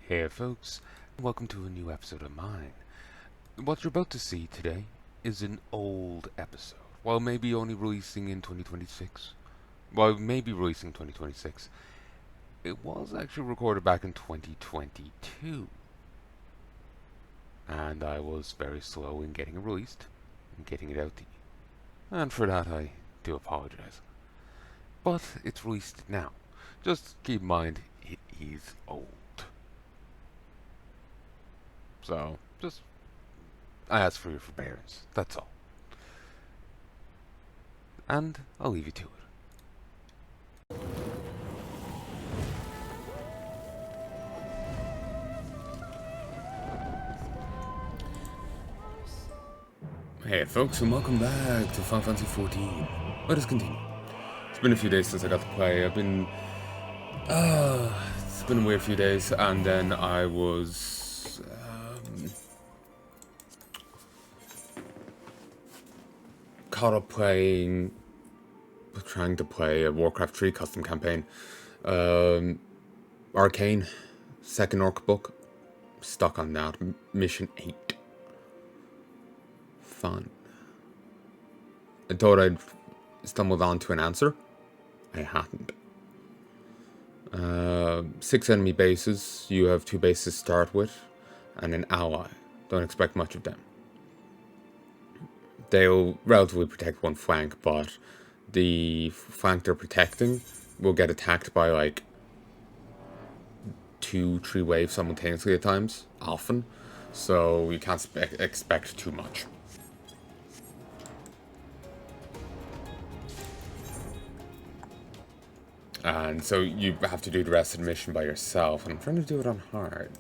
Hey folks, welcome to a new episode of mine. What you're about to see today is an old episode. While maybe only releasing in 2026, well, maybe releasing 2026, it was actually recorded back in 2022. And I was very slow in getting it released and getting it out to you. And for that I do apologize. But it's released now. Just keep in mind, it is old. So, just I ask for your forbearance, that's all. And I'll leave you to it. Hey folks, and welcome back to Final Fantasy XIV. Let us continue. It's been a few days since I got to play. It's been a weird few days, and then I was caught up trying to play a Warcraft 3 custom campaign. Arcane, second orc book, stuck on that. Mission 8. Fun. I thought I'd stumbled onto an answer. I hadn't. 6 enemy bases. You have 2 bases to start with, and an ally. Don't expect much of them. They'll relatively protect one flank, but the flank they're protecting will get attacked by like 2-3 waves simultaneously at times, often. So you can't expect too much. And so you have to do the rest of the mission by yourself, and I'm trying to do it on hard.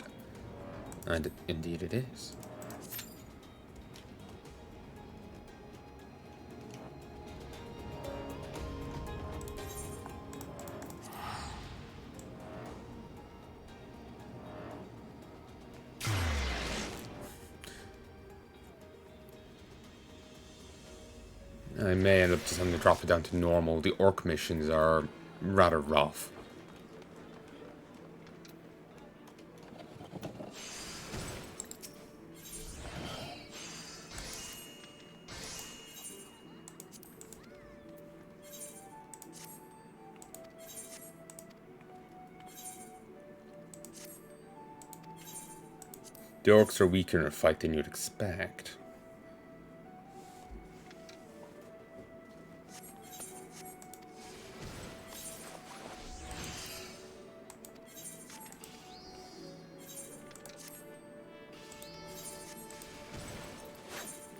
And indeed it is. I may end up just having to drop it down to normal. The orc missions are rather rough. The orcs are weaker in a fight than you'd expect.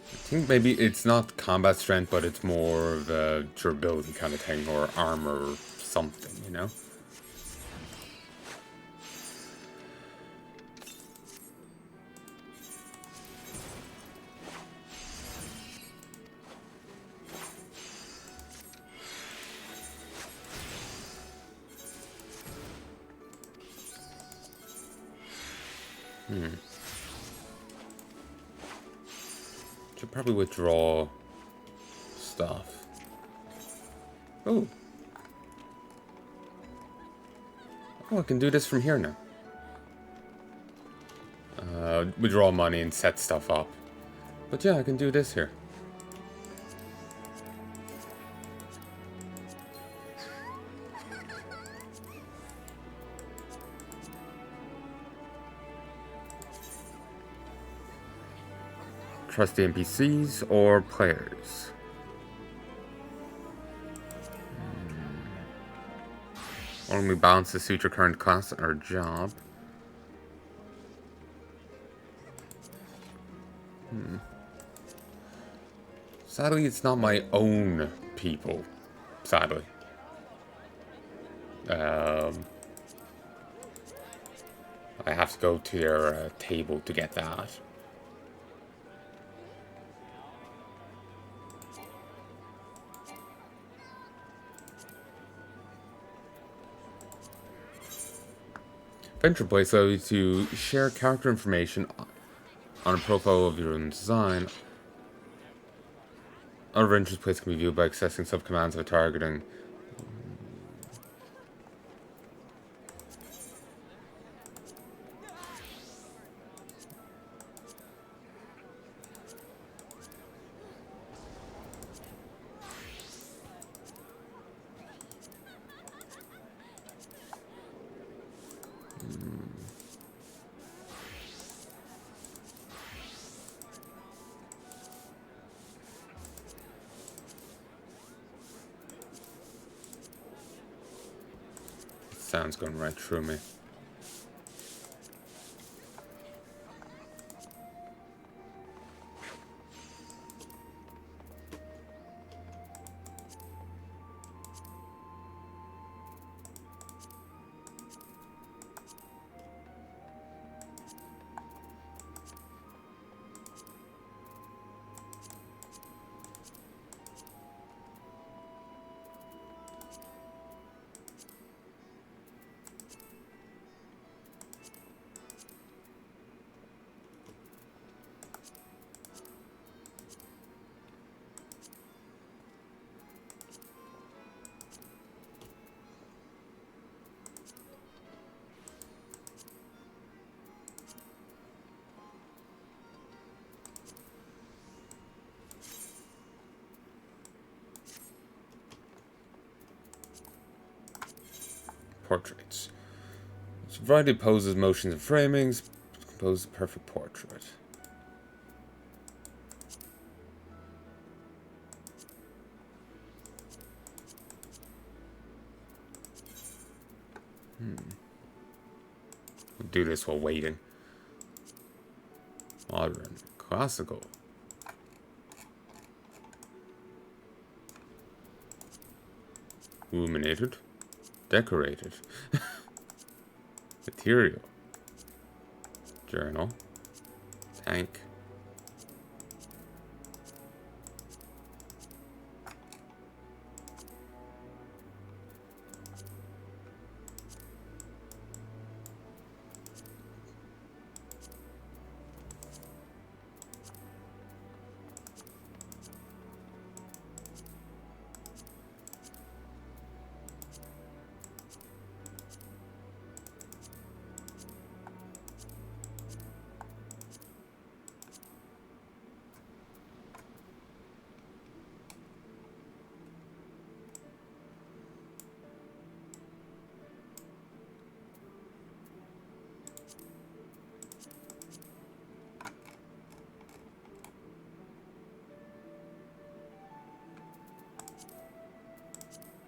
I think maybe it's not combat strength, but it's more of a durability kind of thing, or armor or something, you know? Should probably withdraw stuff. Oh. Oh, I can do this from here now. Withdraw money and set stuff up. But yeah, I can do this here. Trust the NPCs or players. Only balance to suit your current class or job. Sadly, it's not my own people. Sadly. I have to go to their table to get that. Venture Place allows you to share character information on a profile of your own design. Other Venture Place can be viewed by accessing subcommands of targeting. Sound's going right through me. Portraits. Each variety poses, motions, and framings compose the perfect portrait. We'll do this while waiting. Modern, classical. Illuminated. Decorated. Material. Journal. Tank.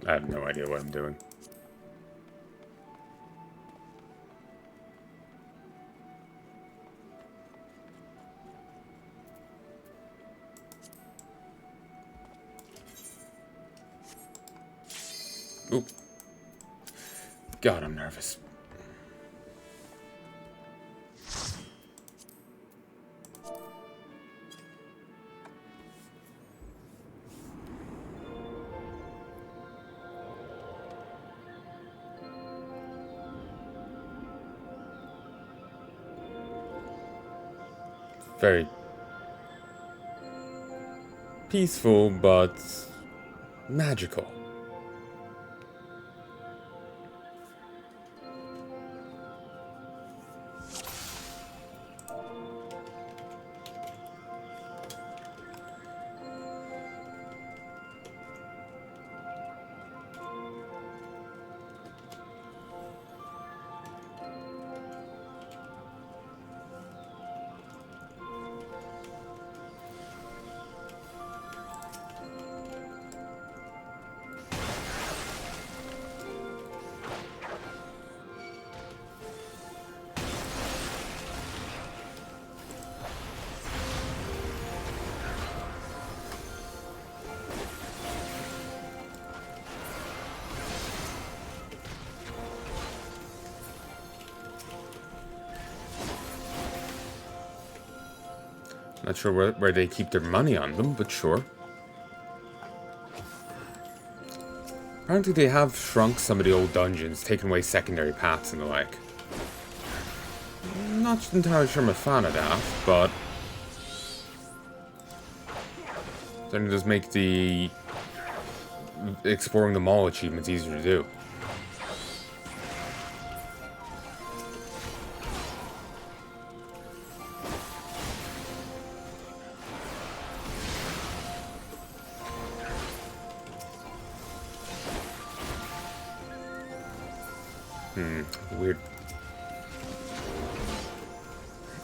I have no idea what I'm doing. Oop. God, I'm nervous. Very peaceful, but magical. Not sure where they keep their money on them, but sure. Apparently they have shrunk some of the old dungeons, taken away secondary paths and the like. I'm not entirely sure I'm a fan of that, but certainly does make the exploring the mall achievements easier to do. Weird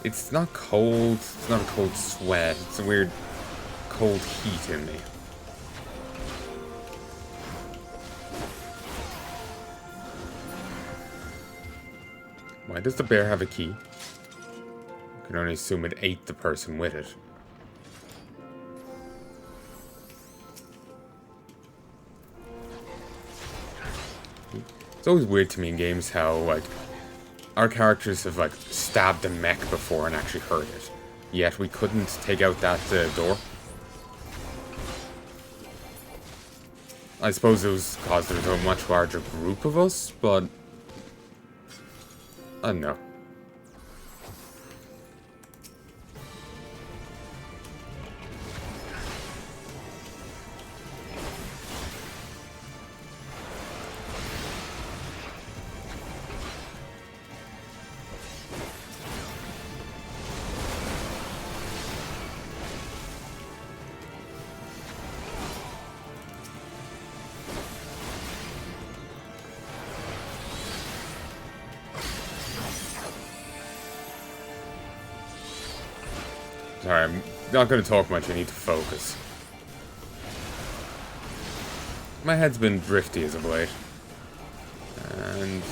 It's not cold. It's not a cold sweat. It's a weird cold heat in me. Why does the bear have a key? I can only assume it ate the person with it. It's always weird to me in games how, like, our characters have, like, stabbed a mech before and actually hurt it. Yet we couldn't take out that door. I suppose it was because there was a much larger group of us, but I don't know. Sorry, I'm not going to talk much, I need to focus. My head's been drifty as of late. And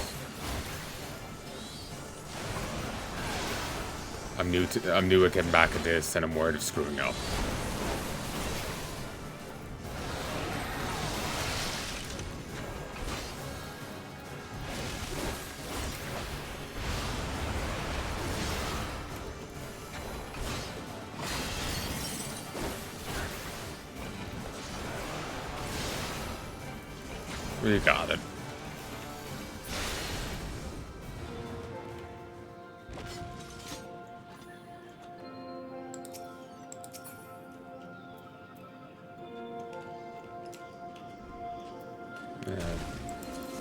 I'm new at getting back at this, and I'm worried of screwing up. You got it.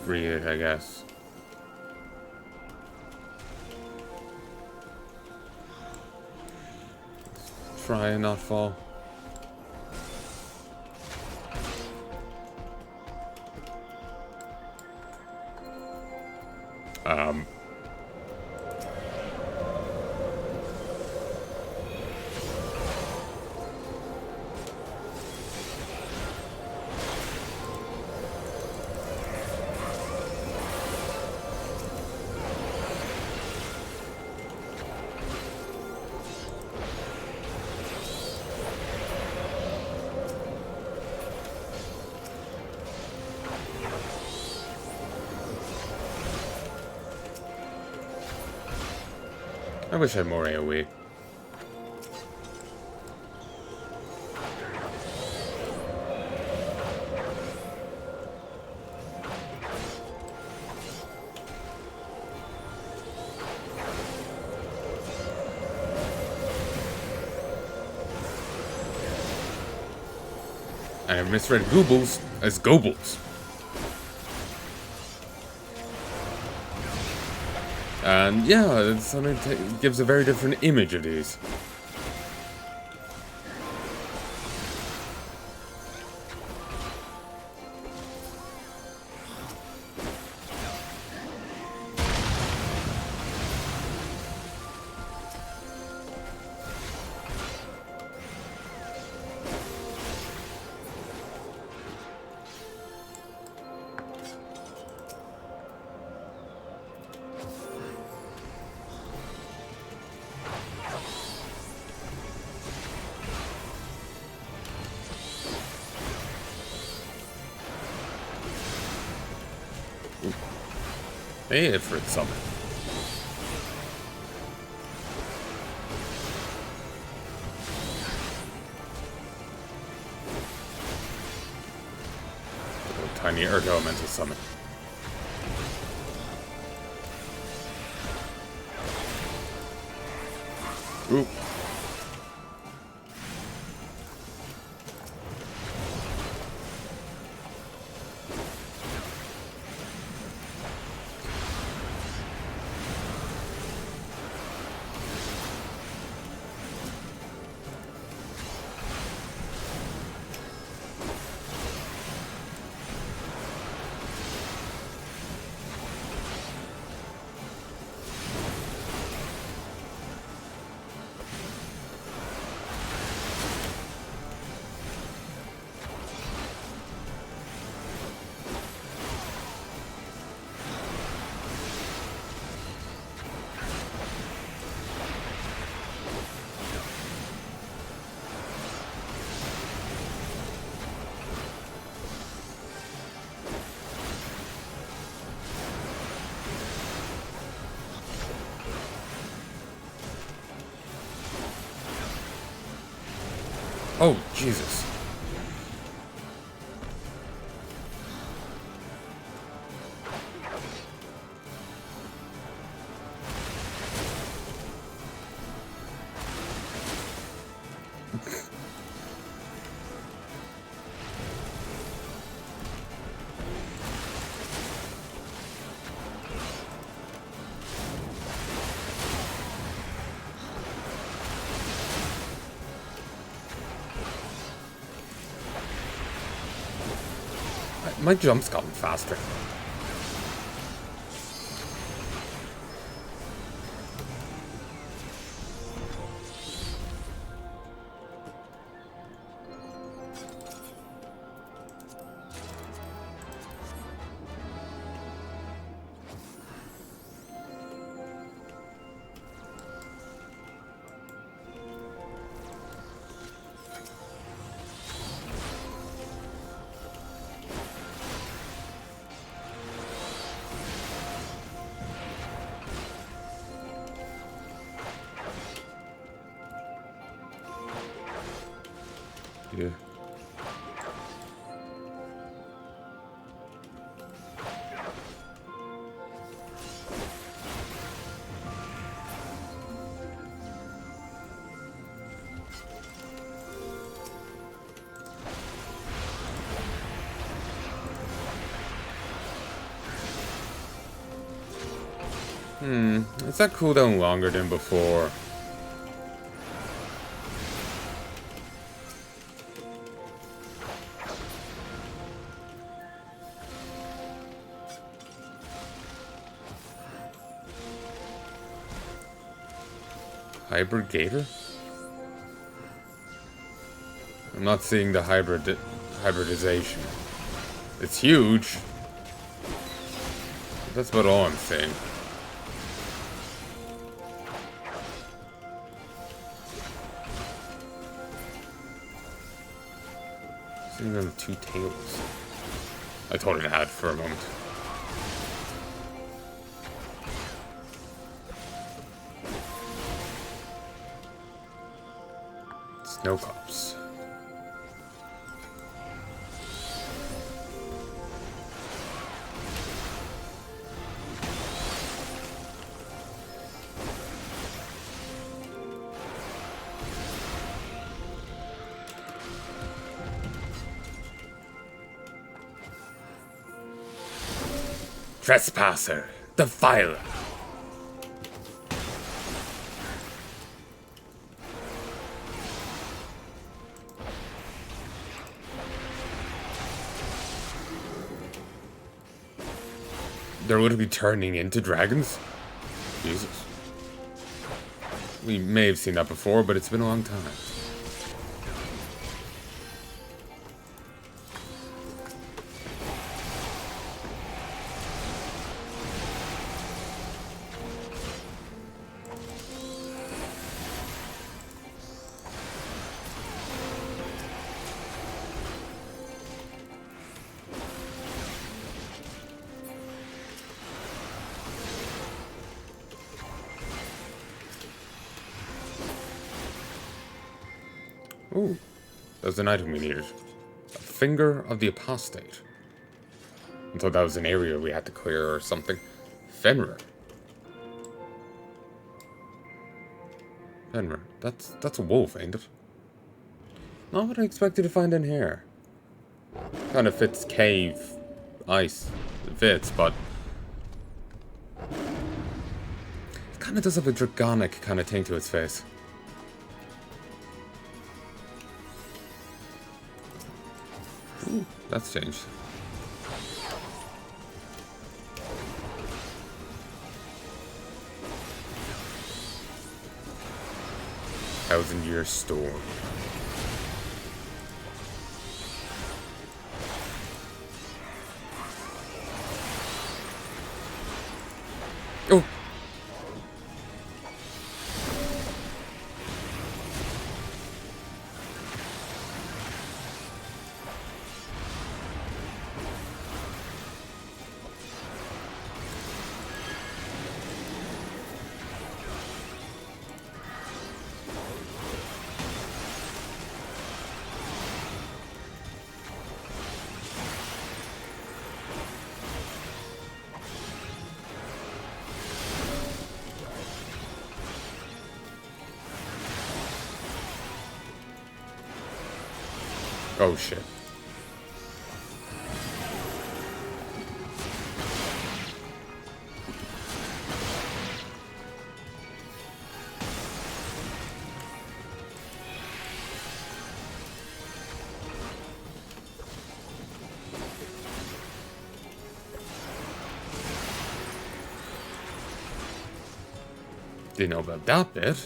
Read it, I guess. Try and not fall. I wish I had more AoE. I have misread Goobles as Gobles. And yeah, it gives a very different image of these. Hey, for its summon. Tiny Earth Elemental summon. Ooh. Oh, Jesus. My jump's gotten faster. Yeah. Is that cooldown longer than before? Hybrid Gator? I'm not seeing the hybridization. It's huge. That's about all I'm saying. Seeing them two tails. I thought it had for a moment. Snowcloaks. Trespasser, defiler. They're going to be turning into dragons? Jesus. We may have seen that before, but it's been a long time. Ooh, that was an item we needed. A Finger of the Apostate. I thought that was an area we had to clear or something. Fenrir. Fenrir. That's a wolf, ain't it? Not what I expected to find in here. Kind of fits cave, ice. It fits, but it kind of does have a draconic kind of thing to its face. Ooh, that's changed. Thousand-year storm. Oh! Oh shit. Didn't know about that bit.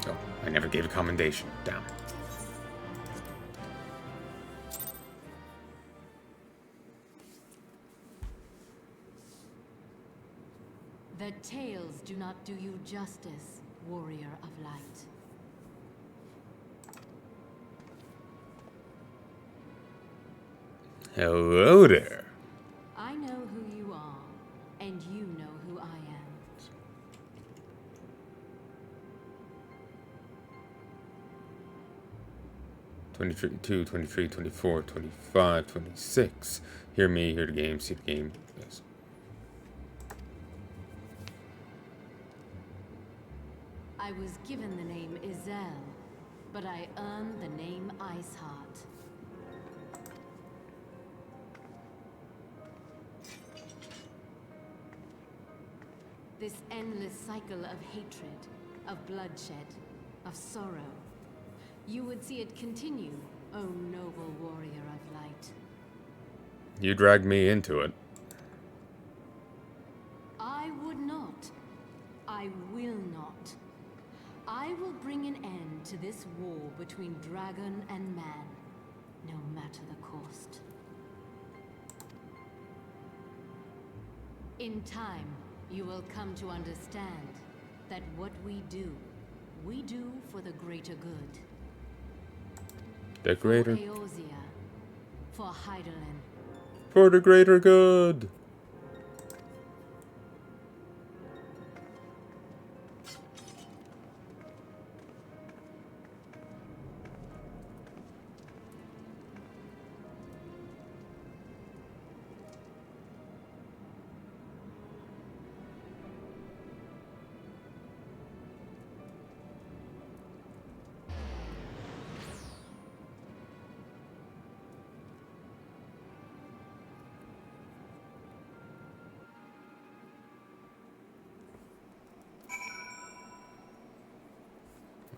Oh, I never gave a commendation. Damn. The tales do not do you justice, warrior of light. Hello there. I know who you are, and you know who I am. 22, 23, 24, 25, 26. Hear me, hear the game, see the game. Yes. I was given the name Izel, but I earned the name Iceheart. This endless cycle of hatred, of bloodshed, of sorrow. You would see it continue, O noble warrior of light. You dragged me into it. I would not. I will not. I will bring an end to this war between dragon and man, no matter the cost. In time, you will come to understand that what we do for the greater good. The greater... For Eorzea, for Hydaelyn. For the greater good.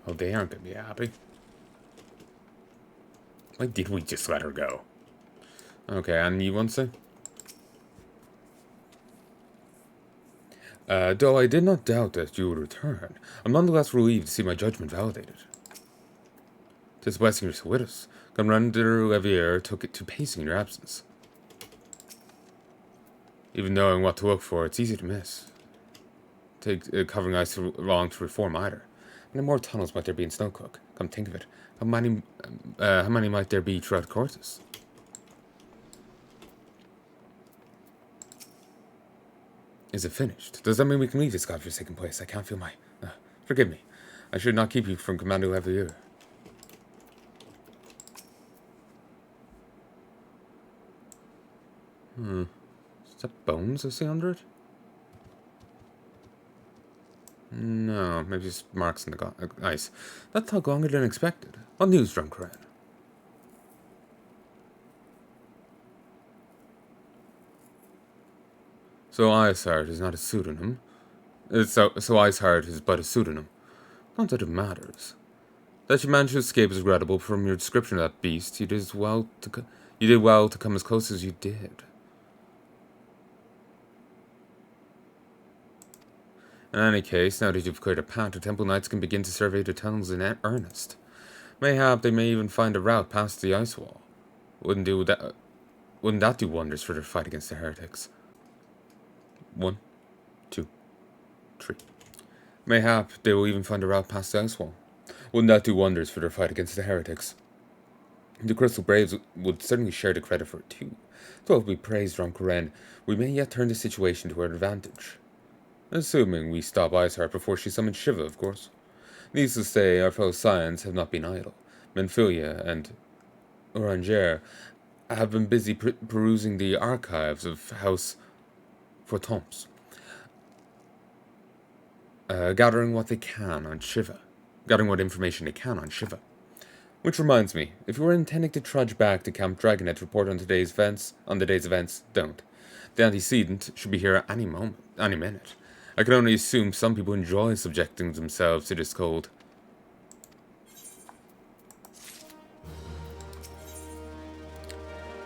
Oh, they aren't gonna be happy. Why did we just let her go? Okay, and you want to say? Though I did not doubt that you would return, I'm nonetheless relieved to see my judgment validated. 'Tis blessing you're still with us. Commander Levier took it to pacing in your absence. Even knowing what to look for, it's easy to miss. Covering ice too long to reform either. How many more tunnels might there be in Snowcloak? Come think of it. How many might there be throughout courses? Is it finished? Does that mean we can leave this godforsaken place? I can't feel my... forgive me. I should not keep you from Commander Levier. Is that bones I see under it? No, maybe just marks in the ice. That took longer than expected. What news, Drunkran? So Iceheart is not a pseudonym. So Iceheart is but a pseudonym. Not that it matters. That you managed to escape is regrettable. From your description of that beast, you did well to come as close as you did. In any case, now that you've cleared a path, the Temple Knights can begin to survey the tunnels in earnest. Mayhap they may even find a route past the ice wall. Wouldn't that do wonders for their fight against the heretics? 1, 2, 3. Mayhap they will even find a route past the ice wall. Wouldn't that do wonders for their fight against the heretics? The Crystal Braves would certainly share the credit for it too. Though if we praise Roncoren, we may yet turn the situation to our advantage. Assuming we stop Iceheart before she summons Shiva, of course. Needless to say, our fellow Scions have not been idle. Menphilia and Oranger have been busy perusing the archives of House Fortomps, gathering what information they can on Shiva. Which reminds me, if you were intending to trudge back to Camp Dragonet to report on the day's events, don't. The antecedent should be here any minute. I can only assume some people enjoy subjecting themselves to this cold.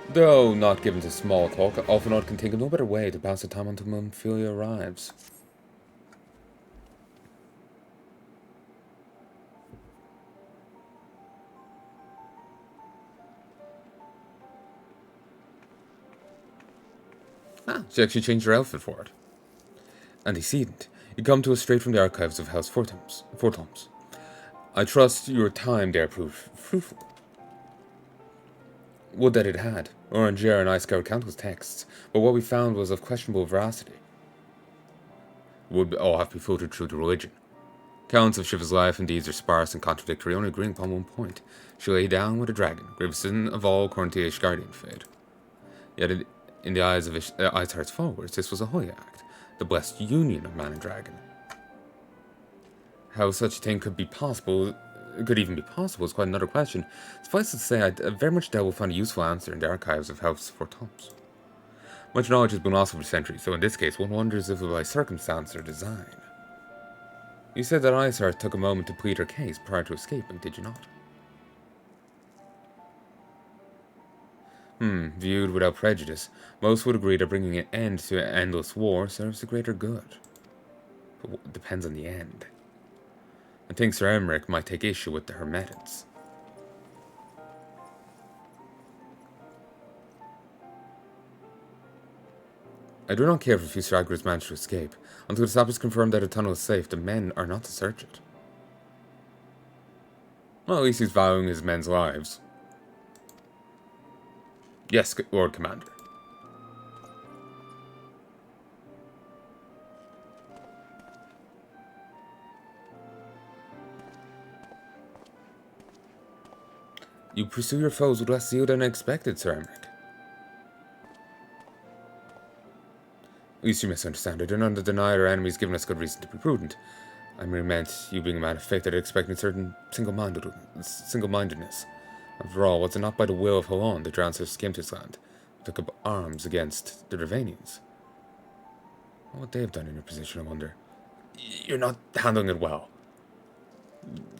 Though not given to small talk, Alphinaud can think of no better way to pass the time until Menphilia arrives. She actually changed her outfit for it. Antecedent. You come to us straight from the archives of House Fortomps. I trust your time there proved fruitful. Would that it had. Oranger and I scoured countless texts, but what we found was of questionable veracity. Would all have to be filtered through the religion. Accounts of Shiva's life and deeds are sparse and contradictory, only agreeing upon one point. She lay down with a dragon, Gravison of all according to the Ishgardian fate. Yet in the eyes of Iceheart's followers, this was a holy act, the blessed union of man and dragon. How such a thing could even be possible is quite another question. Suffice it to say, I very much doubt we'll find a useful answer in the archives of House Fortomps. Much knowledge has been lost over the centuries, so in this case, one wonders if it was by circumstance or design. You said that Iceheart took a moment to plead her case prior to escaping, did you not? Viewed without prejudice, most would agree that bringing an end to an endless war serves the greater good. But it depends on the end. I think Sir Emmerich might take issue with her methods. I do not care if a few stragglers manage to escape. Until the sappers confirm that the tunnel is safe, the men are not to search it. Well, at least he's valuing his men's lives. Yes, Lord Commander. You pursue your foes with less zeal than I expected, Sir Emmerich. At least you misunderstand. I do not deny our enemies giving us good reason to be prudent. I merely meant you being a man of faith that I expected certain single-mindedness. After all, was it not by the will of Halon that your ancestors came to this land, took up arms against the Dervanians? What would they have done in your position, I wonder? You're not handling it well.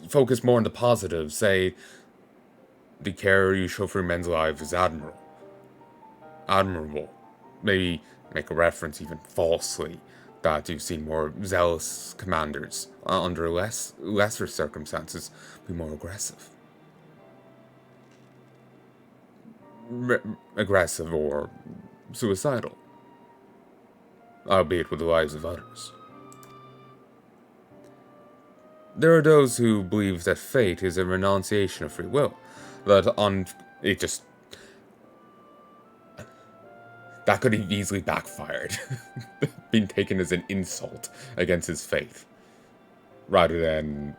Focus more on the positive. Say, the care you show for your men's lives is admirable. Maybe make a reference, even falsely, that you've seen more zealous commanders under lesser circumstances be more aggressive. Aggressive or suicidal, albeit with the lives of others. There are those who believe that fate is a renunciation of free will, that could have easily backfired, being taken as an insult against his faith, rather than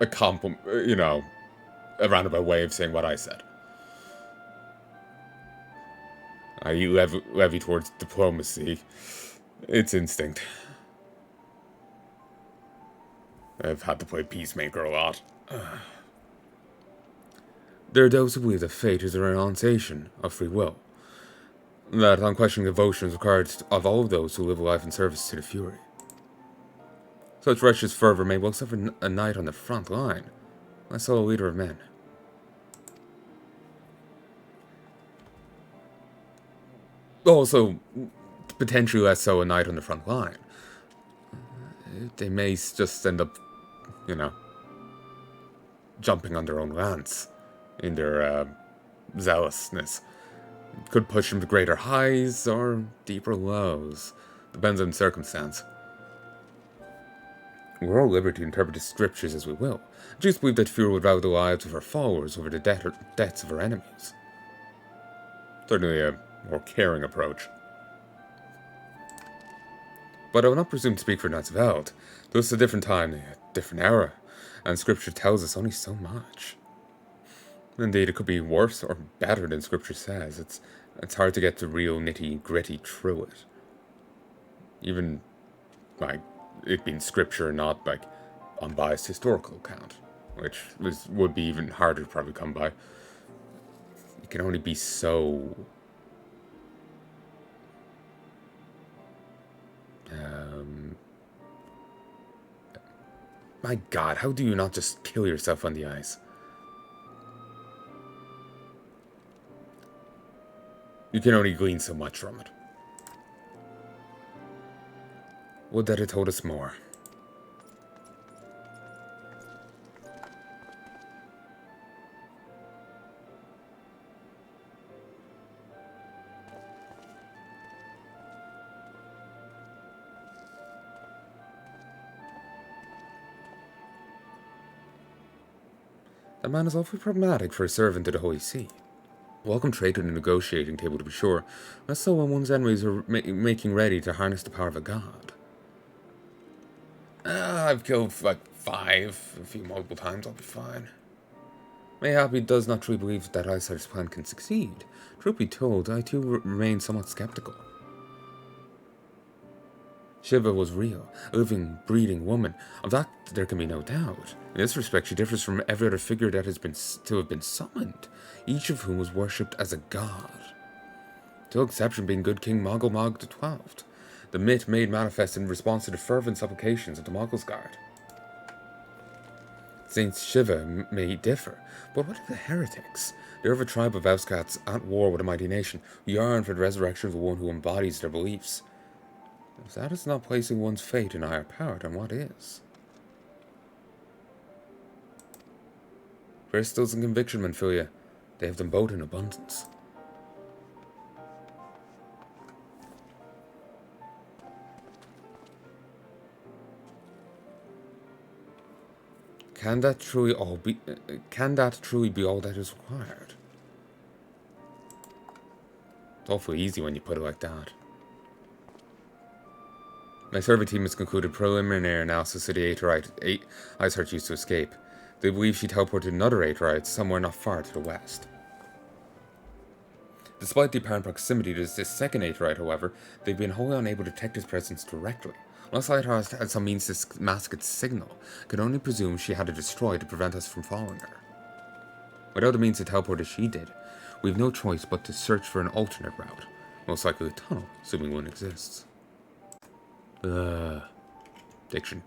a compliment, a roundabout way of saying what I said. I levy towards diplomacy. It's instinct. I've had to play peacemaker a lot. There are those who believe that fate is a renunciation of free will. That unquestioning devotion is required of all of those who live a life in service to the Fury. Such wretched fervor may well suffer a knight on the front line. I saw a leader of men. Also, potentially less so a knight on the front line. They may just end up, you know, jumping on their own lance in their zealousness. It could push them to greater highs or deeper lows. Depends on circumstance. We're all liberty to interpret the scriptures as we will. I just believe that fear would value the lives of our followers over the deaths of our enemies. Certainly a more caring approach. But I will not presume to speak for Knights of Eld. This is a different time, a different era, and scripture tells us only so much. Indeed, it could be worse or better than scripture says. It's hard to get the real nitty-gritty through it. Even, like, it being scripture, not, like, unbiased historical account, which would be even harder to probably come by. It can only be so... My god, how do you not just kill yourself on the ice? You can only glean so much from it. Would that it told us more. That man is awfully problematic for a servant to the Holy See. Welcome trade to the negotiating table, to be sure, less so when one's enemies are making ready to harness the power of a god. I've killed, like, 5 a few multiple times, I'll be fine. Mayhap he does not truly believe that Isar's plan can succeed. Truth be told, I too remain somewhat skeptical. Shiva was real, a living, breathing woman. Of that there can be no doubt. In this respect, she differs from every other figure that has been to have been summoned, each of whom was worshipped as a god. To exception being good King Moggle XII, the myth made manifest in response to the fervent supplications of the Moggles Guard. Saint Shiva may differ, but what of the heretics? They are of a tribe of outcasts at war with a mighty nation, who yearn for the resurrection of the one who embodies their beliefs. If that is not placing one's fate in a higher power, then what is? Crystals and conviction, Manfilia. They have them both in abundance. Can that truly be all that is required? It's awfully easy when you put it like that. My survey team has concluded preliminary analysis of the Aetheryte Iceheart used to escape. They believe she teleported another Aetheryte somewhere not far to the west. Despite the apparent proximity to this second Aetheryte, however, they've been wholly unable to detect its presence directly. Unless Aetheryte had some means to mask its signal, I can only presume she had it destroyed to prevent us from following her. Without the means to teleport as she did, we have no choice but to search for an alternate route, most likely a tunnel, assuming one exists. Diction.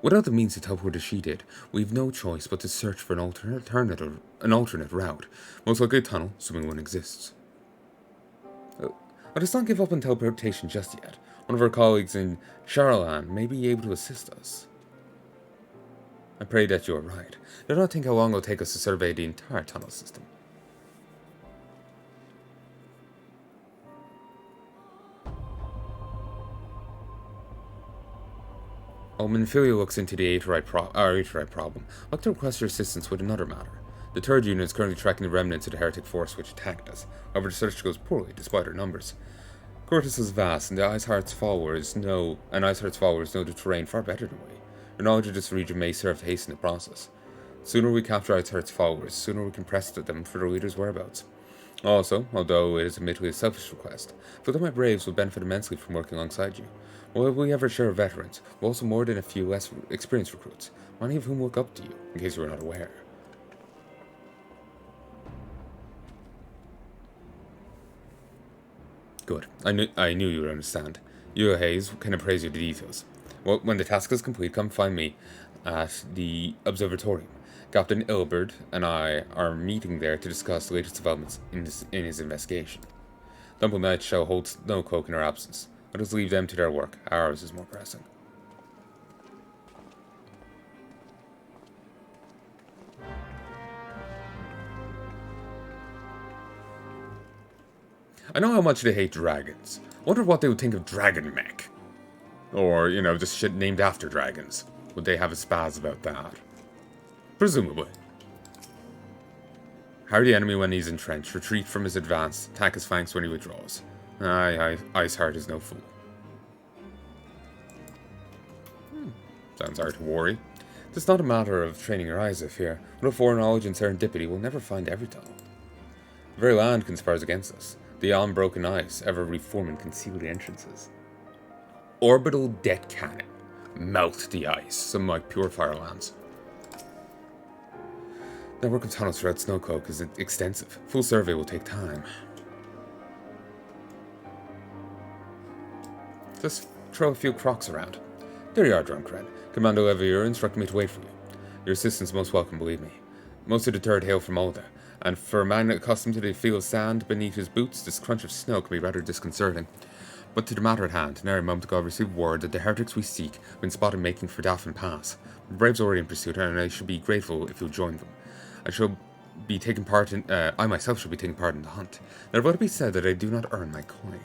Without the means to teleport as she did, we've no choice but to search for an alternate route, most likely a tunnel, assuming one exists. Let us not give up on teleportation just yet. One of our colleagues in Charlan may be able to assist us. I pray that you are right. I do not think how long it will take us to survey the entire tunnel system. Manfilia looks into the Aetheryte problem. I'd like to request your assistance with another matter. The third unit is currently tracking the remnants of the heretic force which attacked us. However, the search goes poorly, despite our numbers. Cortus is vast, and Iceheart's followers know the terrain far better than we. Your knowledge of this region may serve to hasten the process. The sooner we capture Iceheart's followers, the sooner we can press them for their leader's whereabouts. Also, although it is admittedly a selfish request, I feel that my braves will benefit immensely from working alongside you. While we have our share of veterans, we've also more than a few less experienced recruits, many of whom look up to you, in case you are not aware. Good. I knew you would understand. You, Hayes, can appraise you the details. Well, when the task is complete, come find me. at the observatorium. Captain Ilbert and I are meeting there to discuss the latest developments in his investigation. Dumble Knight shall hold Snowcloak in our absence. Let us leave them to their work. Ours is more pressing. I know how much they hate dragons. I wonder what they would think of Dragon Mech. Or, you know, just shit named after dragons. Would they have a spaz about that? Presumably. Harry the enemy when he's entrenched, retreat from his advance, attack his flanks when he withdraws. Aye, Iceheart is no fool. Sounds hard to worry. It's not a matter of training your eyes if here. Without foreknowledge and serendipity, we'll never find every tunnel. The very land conspires against us. The unbroken ice, ever reforming concealed entrances. Orbital det cannon. Melt the ice, some like purifier lands. Network of tunnels throughout Snowcloak is extensive. Full survey will take time. Just throw a few crocs around. There you are, Drunkred. Commando Evier instructed me to wait for you. Your assistance most welcome, believe me. Most of the deterred hail from Olda, and for a man accustomed to the feel of sand beneath his boots, this crunch of snow can be rather disconcerting. But to the matter at hand, an hour moment ago I received word that the heretics we seek have been spotted making for Daffin Pass. The Braves are already in pursuit, and I should be grateful if you'll join them. I myself shall be taking part in the hunt. Now, let it be said that I do not earn my coin.